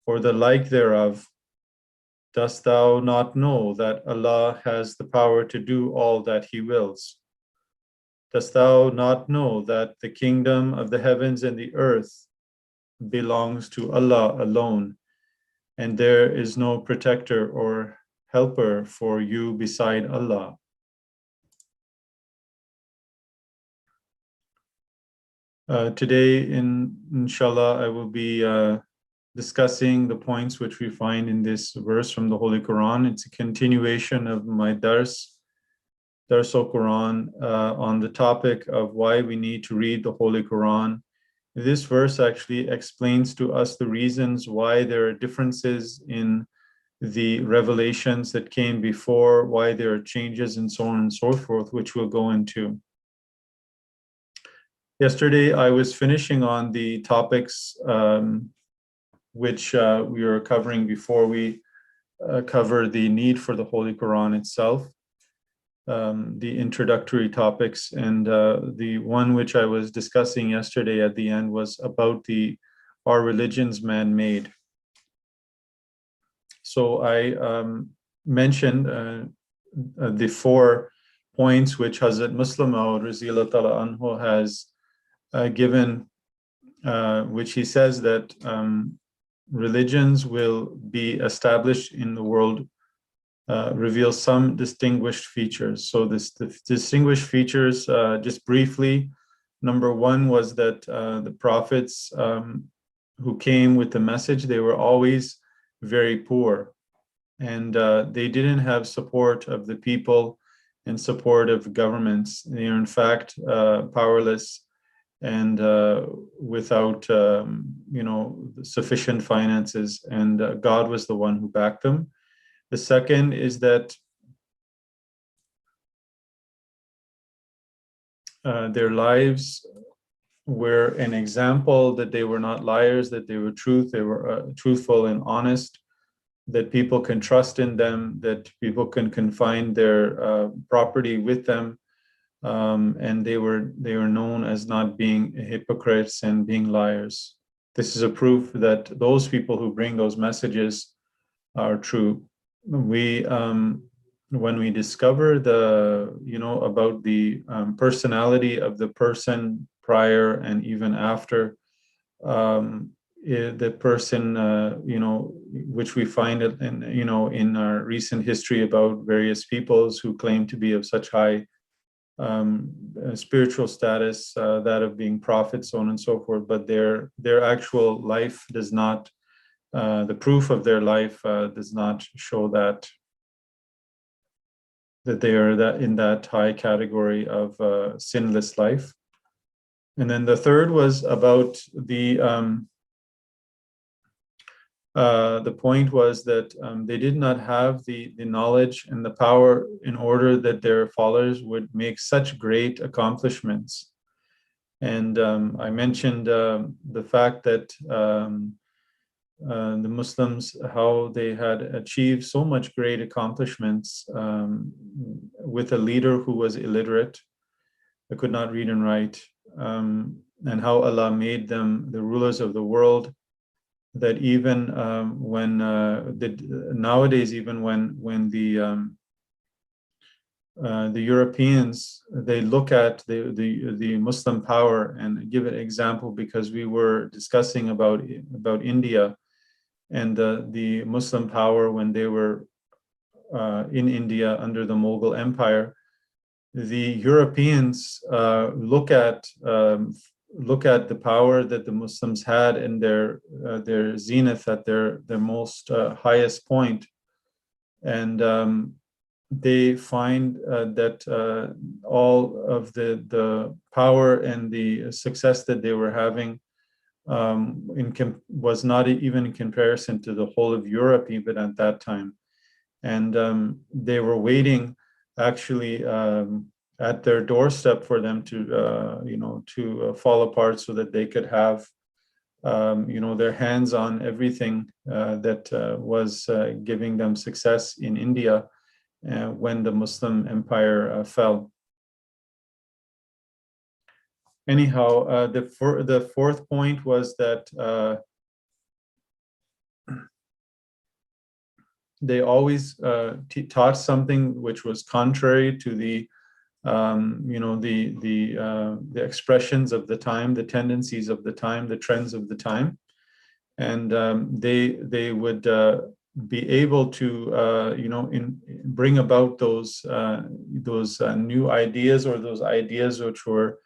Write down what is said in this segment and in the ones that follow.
or the like thereof. Dost thou not know that Allah has the power to do all that He wills? Dost thou not know that the kingdom of the heavens and the earth belongs to Allah alone, and there is no protector or helper for you beside Allah? Today, inshallah, I will be discussing the points which we find in this verse from the Holy Quran. It's a continuation of my Dars al-Quran on the topic of why we need to read the Holy Quran. This verse actually explains to us the reasons why there are differences in the revelations that came before, why there are changes, and so on and so forth, which we'll go into. Yesterday, I was finishing on the topics which we were covering before we cover the need for the Holy Quran itself, the introductory topics. And the one which I was discussing yesterday at the end was about our religion's man-made. So I mentioned the 4 points which Hazrat Muslim Maud Raziyallahu Ta'ala Anhu has given, which he says that religions will be established in the world, reveal some distinguished features. So the distinguished features, just briefly, number 1 was that the prophets who came with the message, they were always very poor, and they didn't have support of the people and support of governments. They are in fact powerless and without sufficient finances, and God was the one who backed them. The second is that their lives were an example that they were not liars, that they were truthful and honest, that people can trust in them, that people can confine their property with them. And they were known as not being hypocrites and being liars. This is a proof that those people who bring those messages are true. When we discover about the personality of the person prior and even after, the person, which we find it in our recent history about various peoples who claim to be of such high spiritual status, that of being prophets, so on and so forth, but their actual life does not, the proof of their life does not show that they are in that high category of sinless life. And then the third was about the point was that they did not have the knowledge and the power in order that their followers would make such great accomplishments. And I mentioned the fact that the Muslims, how they had achieved so much great accomplishments with a leader who was illiterate, who could not read and write, and how Allah made them the rulers of the world. That even when nowadays, even when the Europeans, they look at the Muslim power, and give an example, because we were discussing about India and the Muslim power when they were in India under the Mughal Empire. The Europeans look at the power that the Muslims had in their zenith, at their most highest point, and they find that all of the power and the success that they were having was not even in comparison to the whole of Europe even at that time. And they were waiting actually at their doorstep for them to fall apart, so that they could have their hands on everything that was giving them success in India when the Muslim empire fell. Anyhow, the fourth point was that they always taught something which was contrary to the the expressions of the time, the tendencies of the time, the trends of the time, and they would be able to bring about those new ideas, or those ideas which were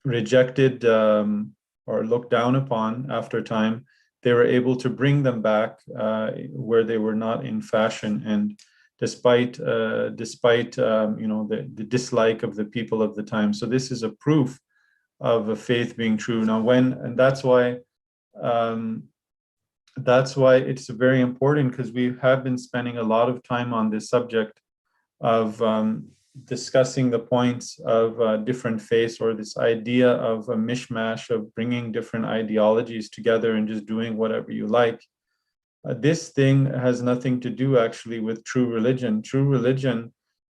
rejected or looked down upon after time. They were able to bring them back where they were not in fashion, and despite the dislike of the people of the time. So this is a proof of a faith being true. Now, that's why it's very important, because we have been spending a lot of time on this subject of discussing the points of different faiths, or this idea of a mishmash of bringing different ideologies together and just doing whatever you like. This thing has nothing to do actually with true religion. True religion,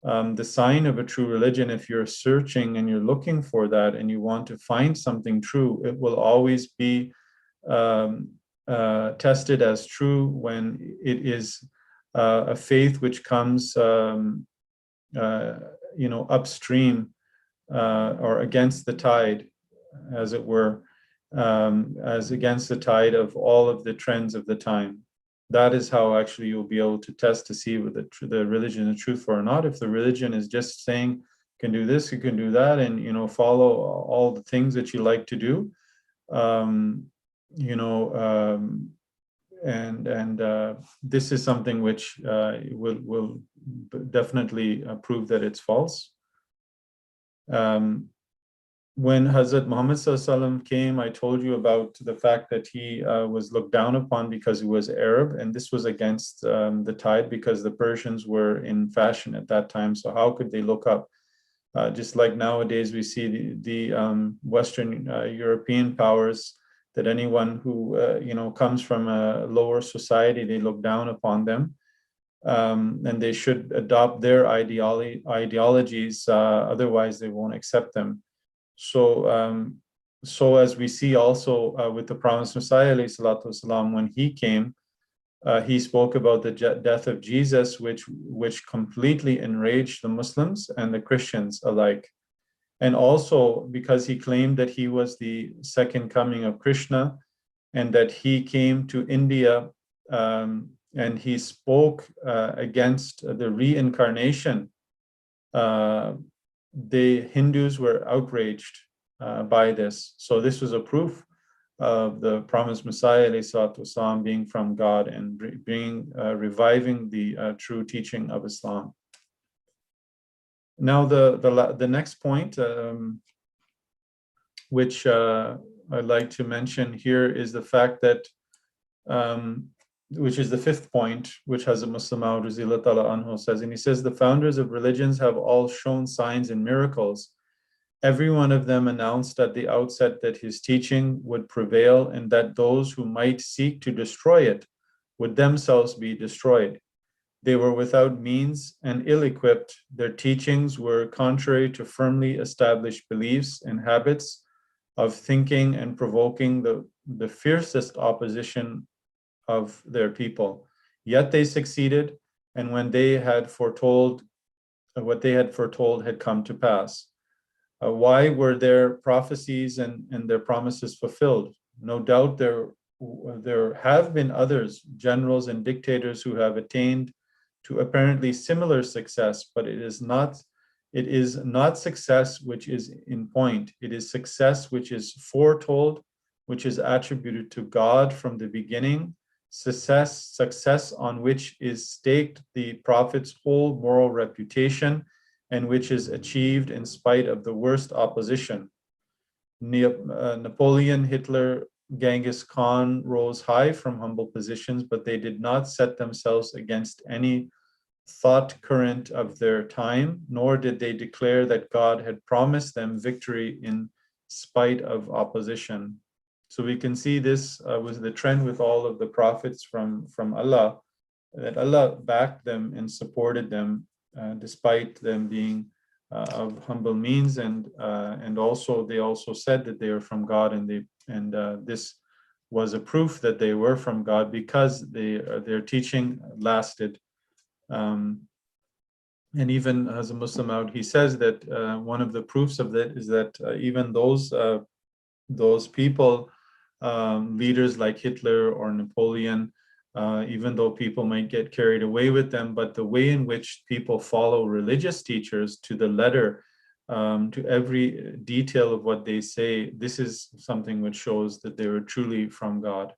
the sign of a true religion, if you're searching and you're looking for that and you want to find something true, it will always be tested as true when it is a faith which comes upstream or against the tide, as it were, as against the tide of all of the trends of the time. That is how actually you'll be able to test to see whether the religion is truthful or not. If the religion is just saying you can do this, you can do that, and follow all the things that you like to do, this is something which will definitely prove that it's false. When Hazrat Muhammad ﷺ came, I told you about the fact that he was looked down upon because he was Arab, and this was against the tide, because the Persians were in fashion at that time. So how could they look up? Just like nowadays we see the Western European powers, that anyone who comes from a lower society, they look down upon them, and they should adopt their ideologies, otherwise they won't accept them. So as we see also with the promised Messiah, والسلام, when he came, he spoke about the death of Jesus, which completely enraged the Muslims and the Christians alike. And also because he claimed that he was the second coming of Krishna, and that he came to India and he spoke against the reincarnation. The Hindus were outraged by this. So this was a proof of the promised Messiah والسلام, being from God and reviving the true teaching of Islam. Now the next point, which I'd like to mention here, is the fact that, which is the fifth point, which Hazrat Muslim Maud Radhiyallahu Ta'ala Anhu says, and he says, the founders of religions have all shown signs and miracles. Every one of them announced at the outset that his teaching would prevail, and that those who might seek to destroy it would themselves be destroyed. They were without means and ill-equipped. Their teachings were contrary to firmly established beliefs and habits of thinking, and provoking the fiercest opposition of their people. Yet they succeeded, and when they had foretold, what they had foretold had come to pass. Why were their prophecies and their promises fulfilled? No doubt there have been others, generals and dictators, who have attained to apparently similar success, but it is not success which is in point. It is success which is foretold, which is attributed to God from the beginning, success on which is staked the Prophet's whole moral reputation, and which is achieved in spite of the worst opposition. Napoleon, Hitler, Genghis Khan rose high from humble positions, but they did not set themselves against any thought current of their time, nor did they declare that God had promised them victory in spite of opposition. So we can see this was the trend with all of the prophets from Allah, that Allah backed them and supported them despite them being of humble means, and also they also said that they are from God, and this was a proof that they were from God, because their teaching lasted. And even as a Muslim out, he says that one of the proofs of that is that even those people, leaders like Hitler or Napoleon, even though people might get carried away with them, but the way in which people follow religious teachers to the letter, to every detail of what they say, this is something which shows that they were truly from God.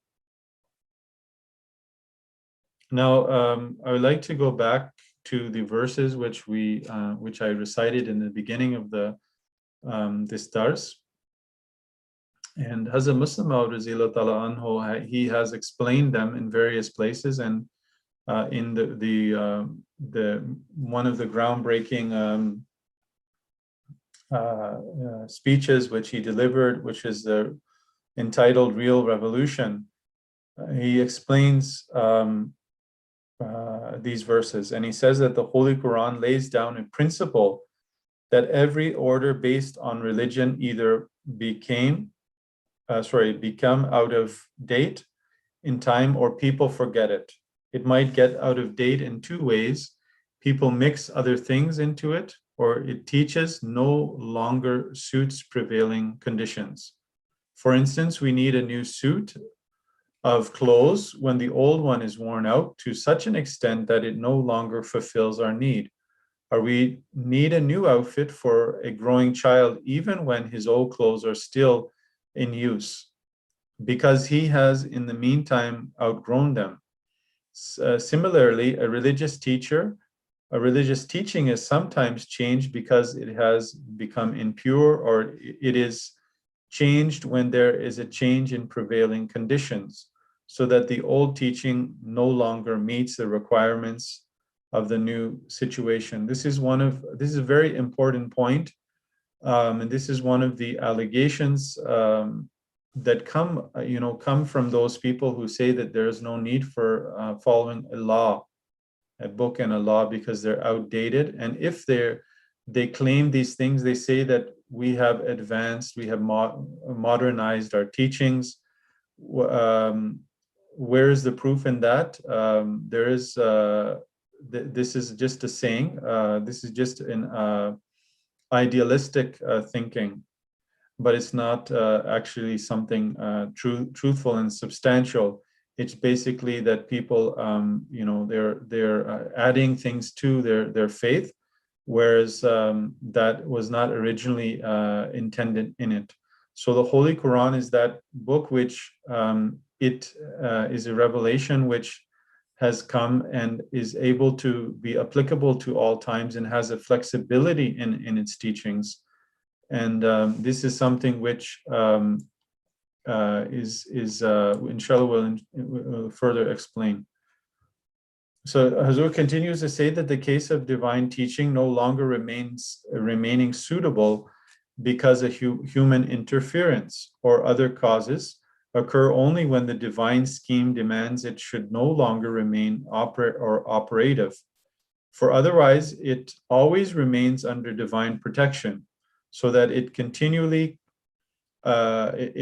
Now, I would like to go back to the verses which I recited in the beginning of this dars. And Hazrat Muslim Maud Raziyallahu Ta'ala Anhu, he has explained them in various places, and in the one of the groundbreaking speeches which he delivered, which is entitled Real Revolution, he explains these verses, and he says that the Holy Quran lays down a principle that every order based on religion either become out of date in time, or people forget it. It might get out of date in two ways. People mix other things into it, or it teaches no longer suits prevailing conditions. For instance, we need a new suit of clothes when the old one is worn out to such an extent that it no longer fulfills our need. Or we need a new outfit for a growing child even when his old clothes are still in use, because he has in the meantime outgrown them. Similarly, a religious teaching is sometimes changed because it has become impure, or it is changed when there is a change in prevailing conditions, so that the old teaching no longer meets the requirements of the new situation. This is a very important point, and this is one of the allegations that come from those people who say that there is no need for following a book and a law, because they're outdated. And if they claim these things, they say that we have advanced, we have modernized our teachings. Where is the proof in that? This is just a saying. This is just an idealistic thinking, but it's not actually something truthful and substantial. It's basically that people, they're adding things to their faith, whereas that was not originally intended in it. So the Holy Quran is that book which it is a revelation which has come and is able to be applicable to all times, and has a flexibility in its teachings. And this is something which inshallah will further explain. So Hazur continues to say that the case of divine teaching no longer remaining suitable because of human interference or other causes occur only when the divine scheme demands it should no longer remain operative. For otherwise, it always remains under divine protection, so that it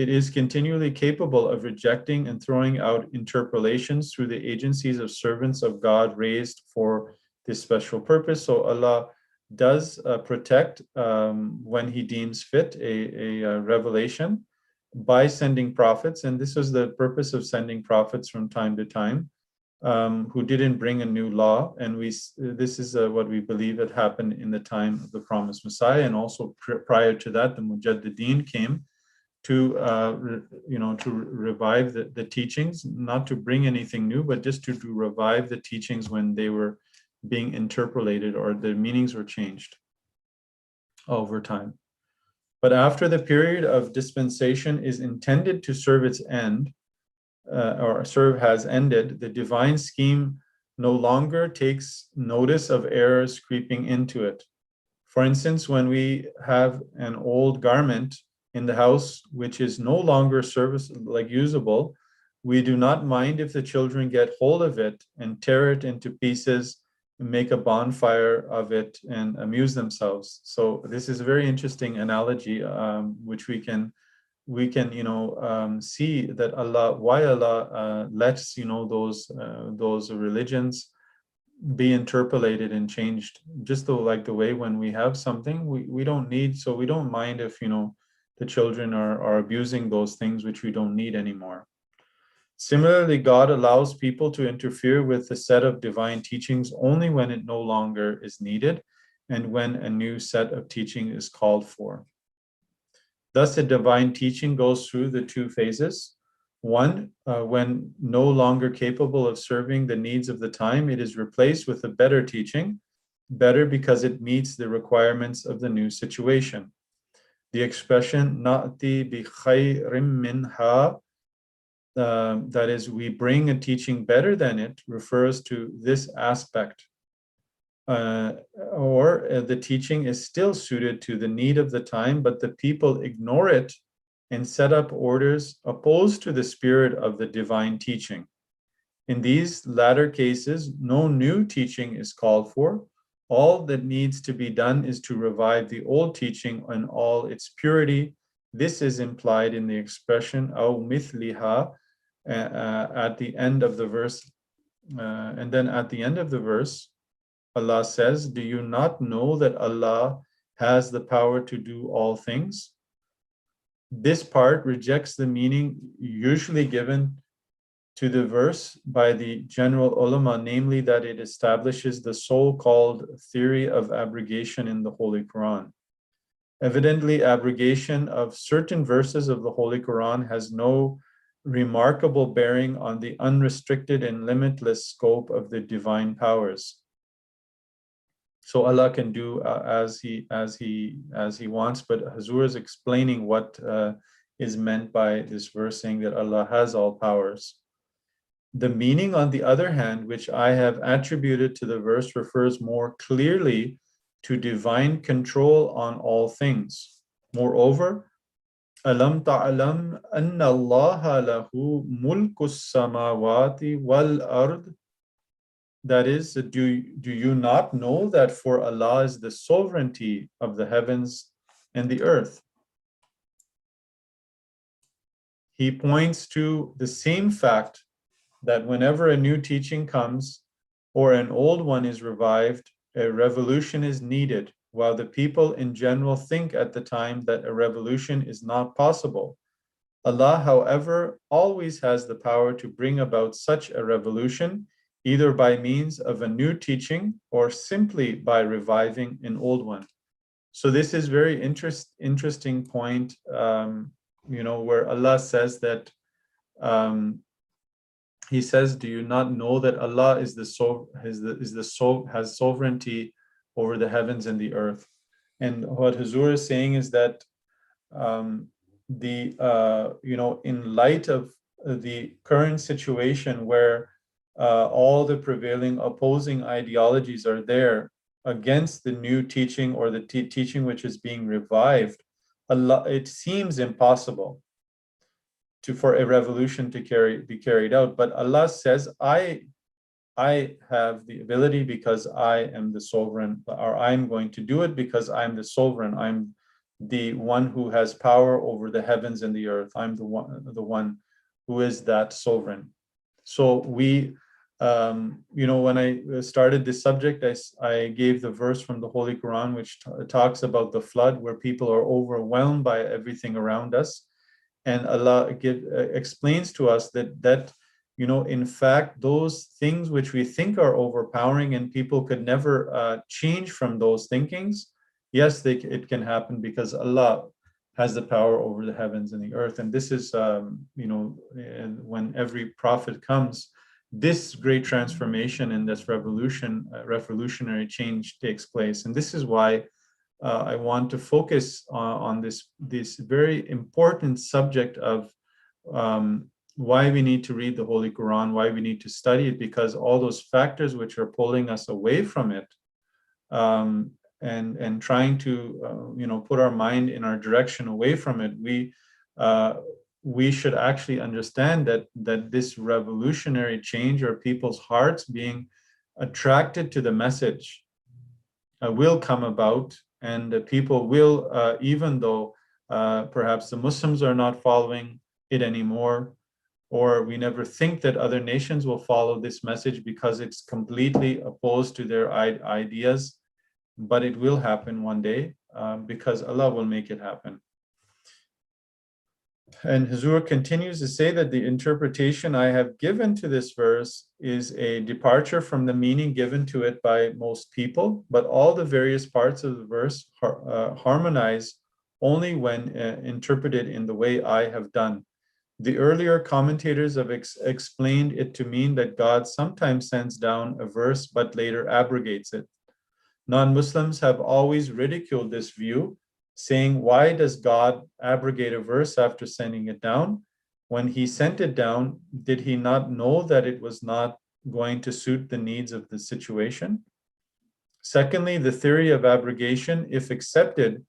is continually capable of rejecting and throwing out interpolations through the agencies of servants of God raised for this special purpose. So Allah does protect, when he deems fit, a revelation by sending prophets. And this was the purpose of sending prophets from time to time, who didn't bring a new law. And this is what we believe had happened in the time of the promised Messiah. And also prior to that, the Mujaddideen came to revive the teachings, not to bring anything new, but just to revive the teachings when they were being interpolated or the meanings were changed over time. But after the period of dispensation is intended to serve its end, has ended, the divine scheme no longer takes notice of errors creeping into it. For instance, when we have an old garment in the house which is no longer usable, we do not mind if the children get hold of it and tear it into pieces and make a bonfire of it and amuse themselves. So this is a very interesting analogy, which we can we can, see that why Allah lets, those religions be interpolated and changed, just like the way when we have something we don't need, so we don't mind if, the children are abusing those things which we don't need anymore. Similarly, God allows people to interfere with the set of divine teachings only when it no longer is needed and when a new set of teaching is called for. Thus, the divine teaching goes through the two phases. One, when no longer capable of serving the needs of the time, it is replaced with a better teaching, better because it meets the requirements of the new situation. The expression "na'ti bi khayrim minha," that is, we bring a teaching better than it, refers to this aspect. Or the teaching is still suited to the need of the time, but the people ignore it and set up orders opposed to the spirit of the divine teaching. In these latter cases, no new teaching is called for. All that needs to be done is to revive the old teaching in all its purity. This is implied in the expression "aw mithliha" at the end of the verse. And then at the end of the verse, Allah says, "Do you not know that Allah has the power to do all things?" This part rejects the meaning usually given to the verse by the general ulama, namely that it establishes the so-called theory of abrogation in the Holy Quran. Evidently, abrogation of certain verses of the Holy Quran has no remarkable bearing on the unrestricted and limitless scope of the divine powers. So Allah can do as he wants, but Hazur is explaining what is meant by this verse, saying that Allah has all powers. The meaning, on the other hand, which I have attributed to the verse, refers more clearly to divine control on all things. Moreover, Alam ta'alam anna Allah lahu mulkus samawati wal ard. That is, do you not know that for Allah is the sovereignty of the heavens and the earth? He points to the same fact that whenever a new teaching comes or an old one is revived, a revolution is needed, while the people in general think at the time that a revolution is not possible. Allah, however, always has the power to bring about such a revolution, either by means of a new teaching or simply by reviving an old one. So this is very interesting point, where Allah says that, He says, "Do you not know that Allah is has sovereignty over the heavens and the earth?" And what Hazur is saying is that in light of the current situation where all the prevailing opposing ideologies are there against the new teaching or the teaching which is being revived, it seems impossible for a revolution to be carried out. But Allah says, I have the ability because I am the sovereign, or I'm going to do it because I'm the sovereign. I'm the one who has power over the heavens and the earth. I'm the one who is that sovereign. So we, when I started this subject, I gave the verse from the Holy Quran, which talks about the flood, where people are overwhelmed by everything around us. And Allah explains to us that in fact, those things which we think are overpowering and people could never change from those thinkings, yes, it can happen because Allah has the power over the heavens and the earth. And this is, when every prophet comes, this great transformation and this revolutionary change takes place. And this is why I want to focus on this very important subject of why we need to read the Holy Quran, why we need to study it, because all those factors which are pulling us away from it, and trying to put our mind in our direction away from it, we should actually understand that this revolutionary change, or people's hearts being attracted to the message, will come about, and people will, even though Perhaps the Muslims are not following it anymore, or we never think that other nations will follow this message because it's completely opposed to their ideas. But it will happen one day, because Allah will make it happen. And Huzur continues to say that the interpretation I have given to this verse is a departure from the meaning given to it by most people, but all the various parts of the verse harmonize only when interpreted in the way I have done. The earlier commentators have explained it to mean that God sometimes sends down a verse but later abrogates it. Non-Muslims have always ridiculed this view, saying, why does God abrogate a verse after sending it down? When he sent it down, did he not know that it was not going to suit the needs of the situation? Secondly, the theory of abrogation, if accepted,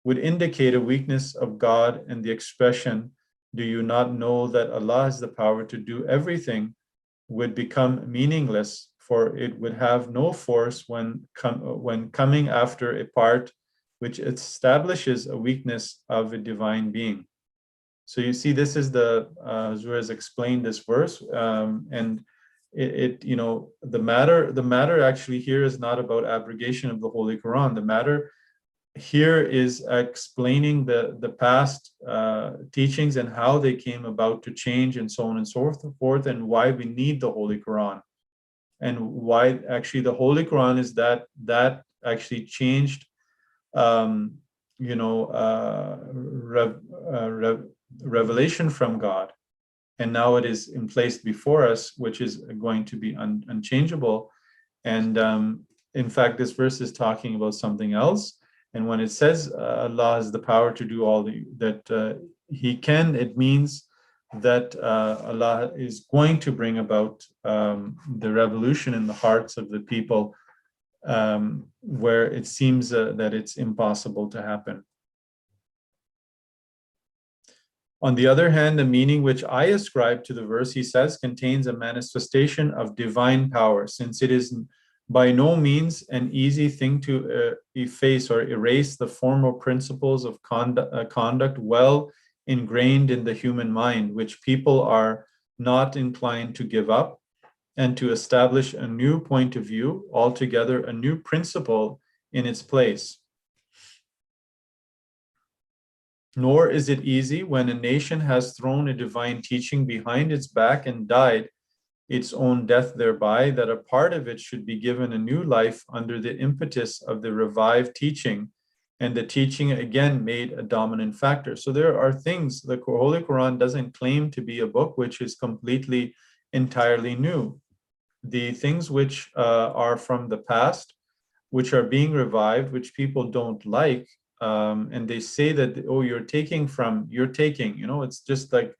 would indicate a weakness of God, and the expression, do you not know that Allah has the power to do everything, would become meaningless, for it would have no force when coming after a part which establishes a weakness of a divine being. So you see, this is the Zur has explained this verse, and the matter actually here is not about abrogation of the Holy Quran. The matter here is explaining the past teachings and how they came about to change, and so on and so forth, and why we need the Holy Quran, and why actually the Holy Quran is that actually changed revelation from God, and now it is in place before us, which is going to be unchangeable. And in fact, this verse is talking about something else. And when it says Allah has the power to do all that He can, it means that Allah is going to bring about the revolution in the hearts of the people, where it seems that it's impossible to happen. On the other hand, the meaning which I ascribe to the verse, he says, contains a manifestation of divine power, since it is by no means an easy thing to efface or erase the formal principles of conduct well ingrained in the human mind, which people are not inclined to give up, and to establish a new point of view, altogether a new principle in its place. Nor is it easy when a nation has thrown a divine teaching behind its back and died its own death thereby, that a part of it should be given a new life under the impetus of the revived teaching, and the teaching again made a dominant factor. So there are things, the Holy Quran doesn't claim to be a book which is completely, entirely new. The things which are from the past, which are being revived, which people don't like, and they say that, oh, you're taking, it's just like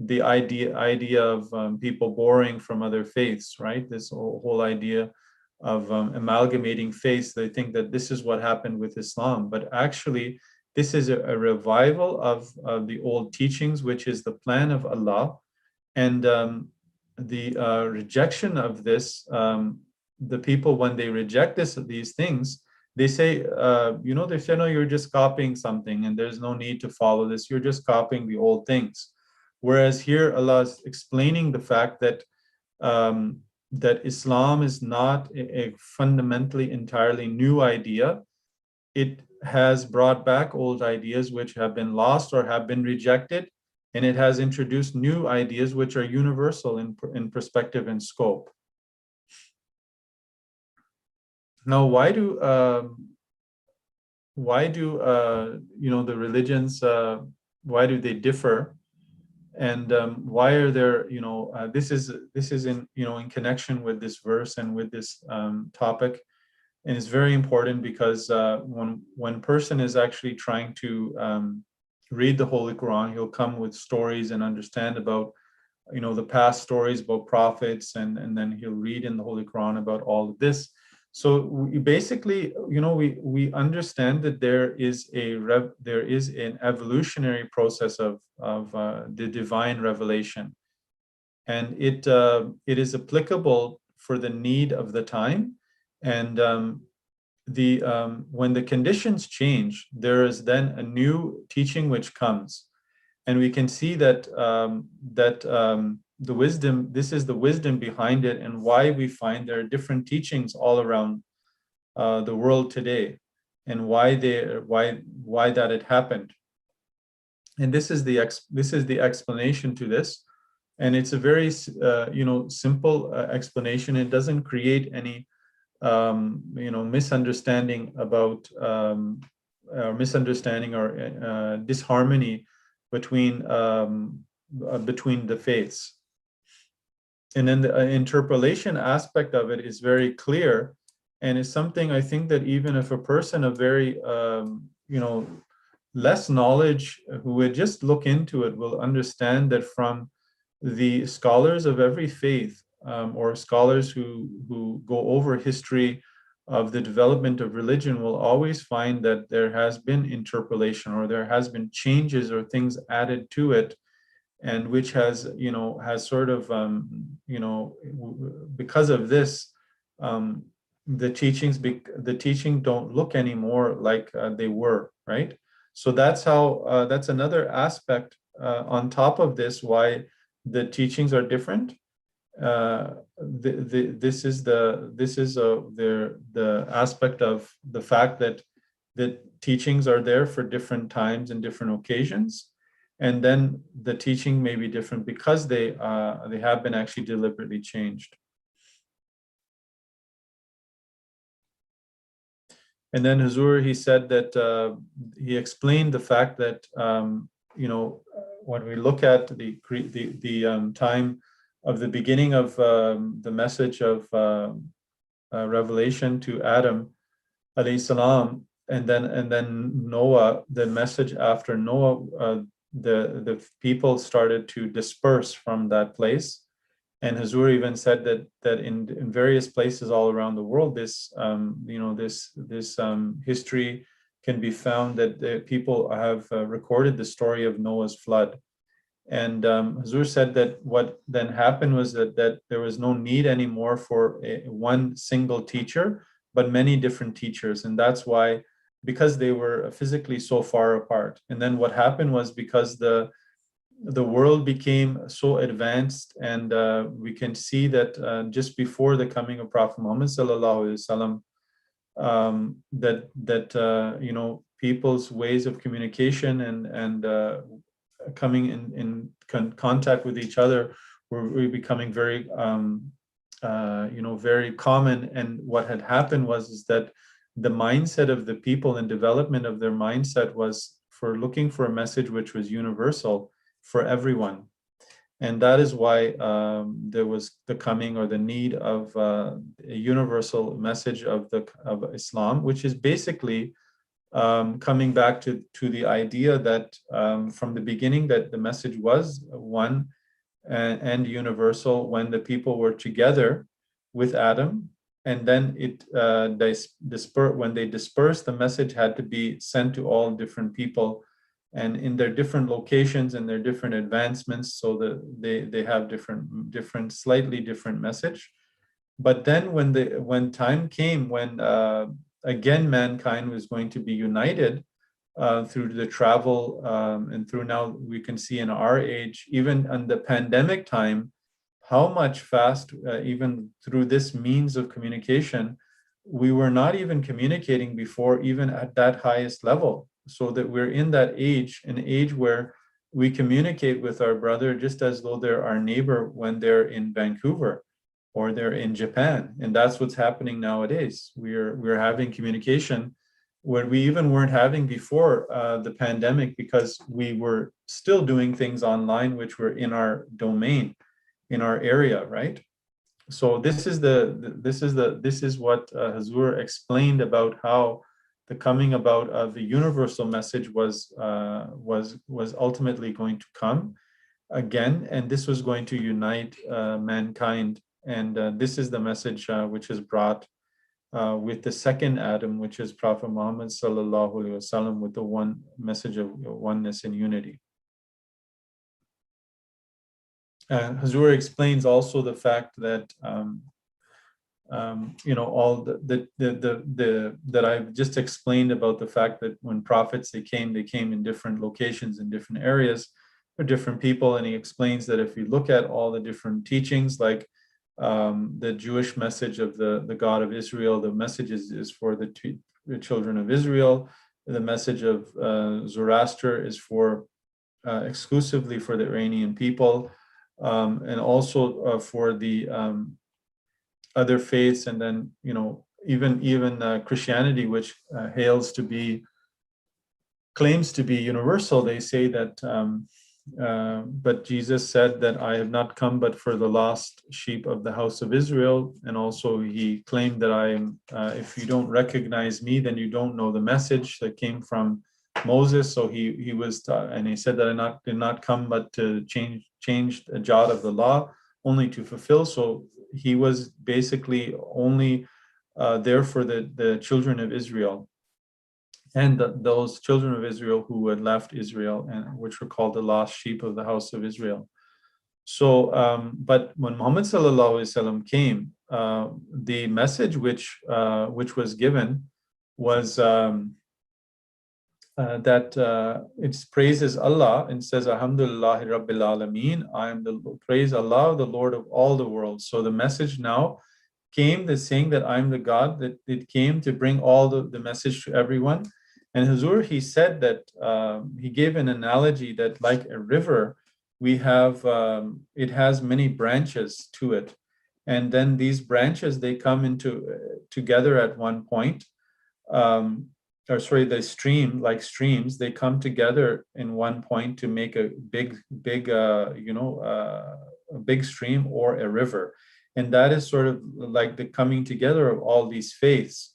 the idea of people borrowing from other faiths, right? This whole idea of amalgamating faiths. They think that this is what happened with Islam, but actually this is a revival of the old teachings, which is the plan of Allah. And the rejection of this, the people, when they reject these things, they say, they say, no, you're just copying something, and there's no need to follow this. You're just copying the old things. Whereas here, Allah is explaining the fact that that Islam is not a fundamentally entirely new idea. It has brought back old ideas which have been lost or have been rejected, and it has introduced new ideas which are universal in perspective and scope. Now, why do the religions, why do they differ, and why are there, this is in connection with this verse and with this topic, and it's very important because when person is actually trying to read the Holy Quran, he'll come with stories and understand about the past stories about prophets, and then he'll read in the Holy Quran about all of this. So we basically, we understand that there is an evolutionary process of the divine revelation, and it is applicable for the need of the time, and when the conditions change, there is then a new teaching which comes, and we can see that the wisdom. This is the wisdom behind it, and why we find there are different teachings all around the world today, and why that it happened. And this is the explanation to this, and it's a very simple explanation. It doesn't create any misunderstanding about misunderstanding or disharmony between the faiths. And then the interpolation aspect of it is very clear, and is something I think that even if a person of very less knowledge who would just look into it will understand that from the scholars of every faith, or scholars who go over history of the development of religion, will always find that there has been interpolation, or there has been changes or things added to it, and which has sort of because of this, the teaching don't look anymore like they were, right? So that's how that's another aspect on top of this, why the teachings are different. This is the aspect of the fact that the teachings are there for different times and different occasions, and then the teaching may be different because they have been actually deliberately changed. And then Huzur, he said that he explained the fact that when we look at the time of the beginning of the message of revelation to Adam alayhi salam, and then Noah, the message after Noah, the people started to disperse from that place. And Huzur even said that in various places all around the world, this history can be found, that the people have recorded the story of Noah's flood. And Huzur said that what then happened was that there was no need anymore for one single teacher, but many different teachers. And that's why, because they were physically so far apart. And then what happened was, because the world became so advanced, and we can see that just before the coming of Prophet Muhammad sallallahu alaihi wasallam, that people's ways of communication and coming in contact with each other were becoming very very common. And what had happened is that the mindset of the people and development of their mindset was for looking for a message which was universal for everyone. And that is why there was the coming, or the need of a universal message of Islam, which is basically coming back to the idea that from the beginning, that the message was one and universal when the people were together with Adam. And then when they dispersed, the message had to be sent to all different people, and in their different locations and their different advancements, so that they have different slightly different message. But then when time came, when again mankind was going to be united through the travel, and through, now we can see in our age, even in the pandemic time, how much fast, even through this means of communication, we were not even communicating before, even at that highest level. So that we're in that age, an age where we communicate with our brother just as though they're our neighbor when they're in Vancouver or they're in Japan. And that's what's happening nowadays. We're having communication where we even weren't having before the pandemic, because we were still doing things online which were in our domain, in our area, right? So this is what Huzur explained about how the coming about of the universal message was ultimately going to come again, and this was going to unite mankind. And this is the message which is brought with the second Adam, which is Prophet Muhammad sallallahu alaihi wasallam, with the one message of oneness and unity. Huzur explains also the fact that all that I've just explained about the fact that when prophets they came in different locations in different areas for different people, and he explains that if you look at all the different teachings, like the Jewish message of the God of Israel, the message is for the children of Israel. The message of Zoroaster is for exclusively for the Iranian people, and also for the other faiths, and then even Christianity, which claims to be universal. They say that, but Jesus said that I have not come but for the lost sheep of the house of Israel, and also he claimed that I am. If you don't recognize me, then you don't know the message that came from Moses. So he was, and he said that I did not come but to change a jot of the law, only to fulfill. So he was basically only there for the children of Israel, and those children of Israel who had left Israel, and which were called the lost sheep of the house of Israel. So, but when Muhammad sallallahu alaihi wasallam came, the message which was given was that it praises Allah and says, Alhamdulillah Rabbil Alameen, praise Allah, the Lord of all the worlds. So the message now came, the saying that I'm the God, that it came to bring all the message to everyone. And Huzur, he said that, he gave an analogy that like a river, we have, it has many branches to it. And then these branches, they come together at one point. The stream, like streams, they come together in one point to make a big stream or a river. And that is sort of like the coming together of all these faiths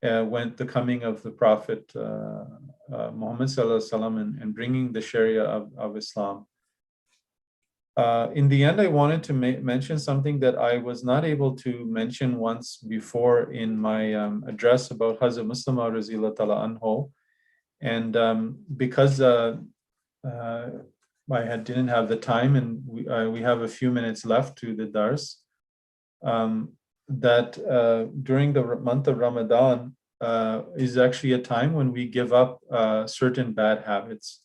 when the coming of the Prophet Muhammad sallallahu alaihi wasallam and bringing the Sharia of Islam. In the end, I wanted to mention something that I was not able to mention once before in my address about Hazrat Muslim Maud Radhiyallahu Ta'ala Anhu. And because I didn't have the time, and we have a few minutes left to the dars, that during the month of Ramadan is actually a time when we give up certain bad habits,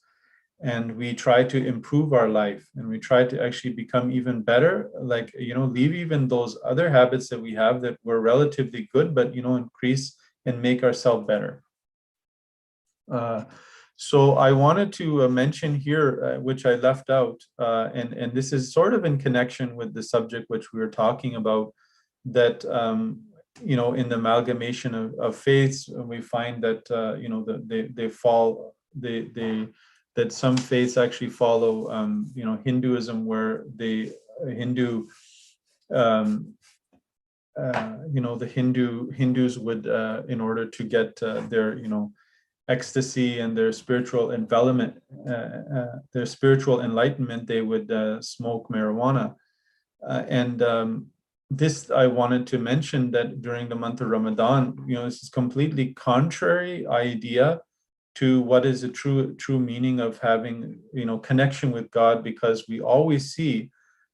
and we try to improve our life, and we try to actually become even better, like leave even those other habits that we have that were relatively good, but increase and make ourselves better. So I wanted to mention here, which I left out, and this is sort of in connection with the subject which we were talking about, that in the amalgamation of faiths, we find that that some faiths actually follow Hinduism, where the Hindus would, in order to get their ecstasy and their spiritual enlightenment, they would smoke marijuana. And this, I wanted to mention that during the month of Ramadan, this is completely contrary idea to what is a true meaning of having connection with God, because we always see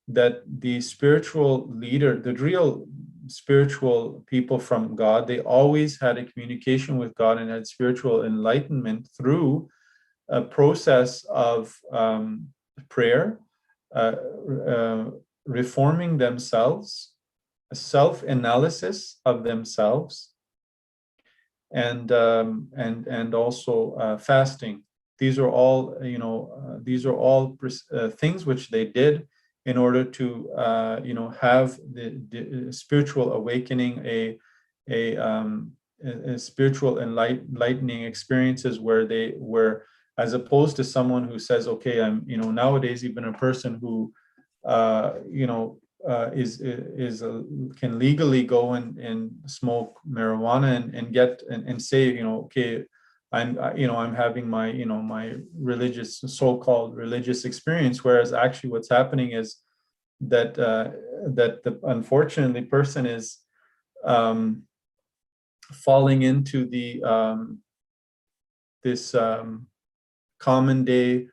that the spiritual leader, the real spiritual people from God, they always had a communication with God and had spiritual enlightenment through a process of prayer, reforming themselves, a self-analysis of themselves, and also fasting. These are all things which they did in order to have the spiritual awakening, a spiritual enlightening experiences, where as opposed to someone who says, okay, I'm nowadays even a person who can legally go and smoke marijuana and get and say, okay, I'm having my my religious, so-called religious experience, whereas actually what's happening is that unfortunately person is falling into the this common day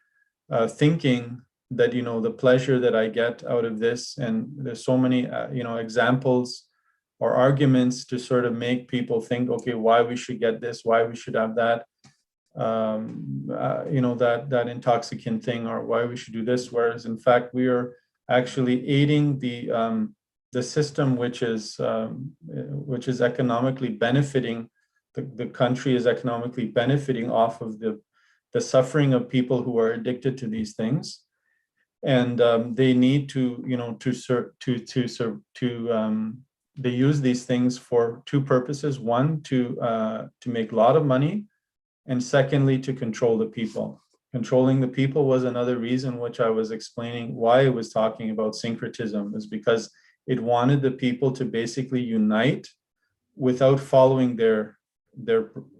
thinking that the pleasure that I get out of this, and there's so many examples or arguments to sort of make people think, okay, why we should get this, why we should have that, that intoxicant thing, or why we should do this. Whereas in fact, we are actually aiding the system, which is economically benefiting. The country is economically benefiting off of the suffering of people who are addicted to these things, and they need to, they use these things for two purposes: one, to make a lot of money, and secondly, to control the people. Controlling the people was another reason, which I was explaining why I was talking about syncretism, is because it wanted the people to basically unite without following their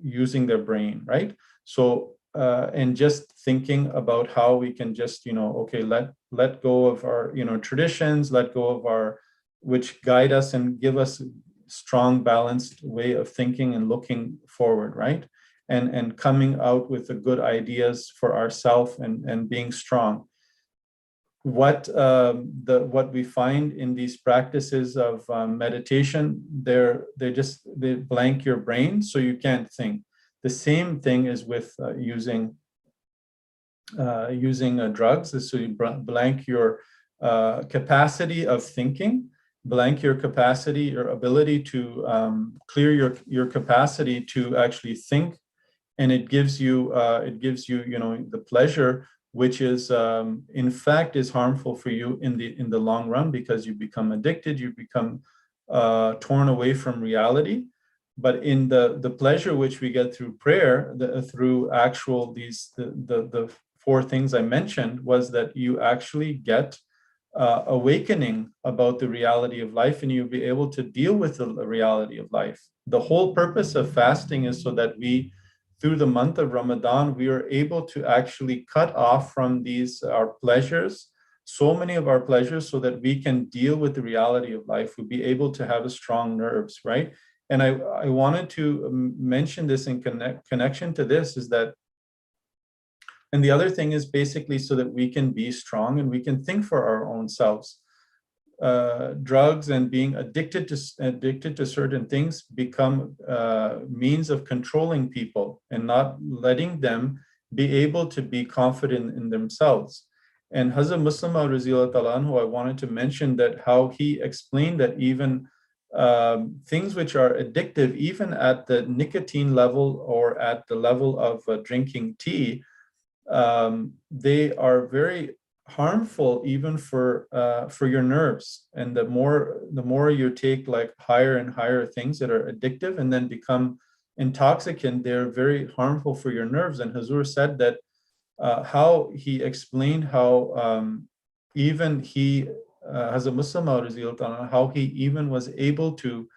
using their brain, right? So and just thinking about how we can just, okay, let go of our, traditions, let go of our, which guide us and give us a strong, balanced way of thinking and looking forward, right? And coming out with the good ideas for ourselves, and being strong. What we find in these practices of meditation, they blank your brain so you can't think. The same thing is with using drugs. So you blank your capacity of thinking, blank your capacity, your ability to clear your capacity to actually think, and it gives you the pleasure, which is in fact is harmful for you in the long run, because you become addicted, you become torn away from reality. But in the pleasure which we get through prayer, through actual the four things I mentioned, was that you actually get awakening about the reality of life, and you'll be able to deal with the reality of life. The whole purpose of fasting is so that we, through the month of Ramadan, we are able to actually cut off from our pleasures, so many of our pleasures, so that we can deal with the reality of life. We'll be able to have a strong nerves, right? And I wanted to mention this in connection to this, is that, and the other thing is basically so that we can be strong and we can think for our own selves. Drugs and being addicted to certain things become means of controlling people and not letting them be able to be confident in themselves. And Hazrat Muslim Maud Radhiyallahu Ta'ala Anhu, I wanted to mention that how he explained that even things which are addictive, even at the nicotine level or at the level of drinking tea, they are very harmful even for your nerves. And the more you take like higher and higher things that are addictive and then become intoxicant, they're very harmful for your nerves. And Hazur said that how he explained how even he has a Muslim, how he even was able to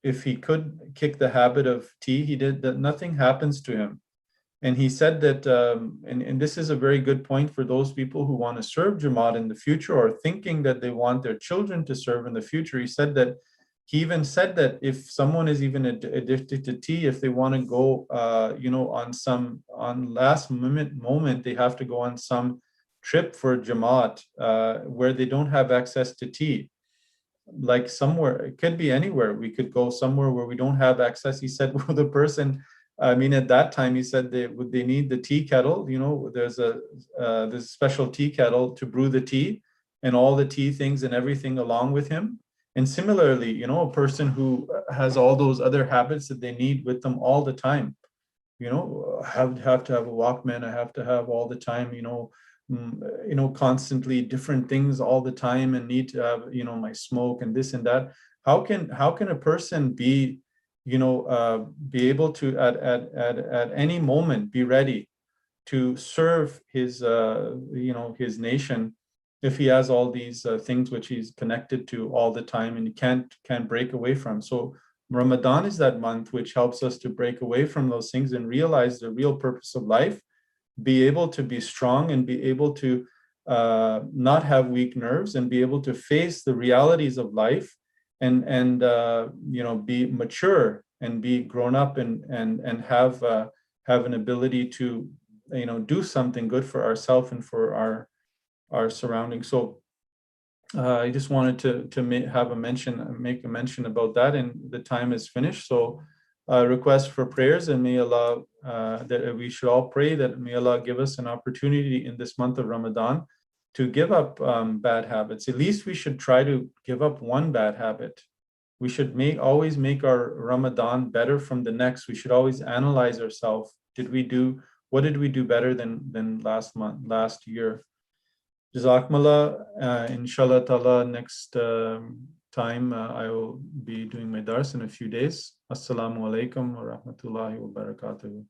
if he could kick the habit of tea, he did that. Nothing happens to him. And he said that, and this is a very good point for those people who want to serve Jamaat in the future, or thinking that they want their children to serve in the future. He said that, he even said that if someone is even addicted to tea, if they want to go, on last moment, they have to go on some trip for Jamaat where they don't have access to tea. Like somewhere, it could be anywhere. We could go somewhere where we don't have access. He said, well, the person, at that time, he said they need the tea kettle. There's a special tea kettle to brew the tea, and all the tea things and everything along with him. And similarly, a person who has all those other habits that they need with them all the time, have to have a Walkman. I have to have all the time, constantly different things all the time, and need to have, my smoke and this and that. How can a person be able to at any moment be ready to serve his his nation, if he has all these things which he's connected to all the time and he can't break away from? So Ramadan is that month which helps us to break away from those things and realize the real purpose of life, be able to be strong and be able to not have weak nerves, and be able to face the realities of life, and be mature and be grown up, and have an ability to do something good for ourselves and for our surroundings. So I just wanted to make a mention about that, and the time is finished. So, request for prayers, and may Allah that we should all pray that may Allah give us an opportunity in this month of Ramadan to give up bad habits. At least we should try to give up one bad habit. We should always make our Ramadan better from the next. We should always analyze ourselves. What did we do better than last year? Jazakumullah. Inshallah ta'ala, next time I will be doing my dars in a few days. Assalamu alaikum wa rahmatullahi wa barakatuh.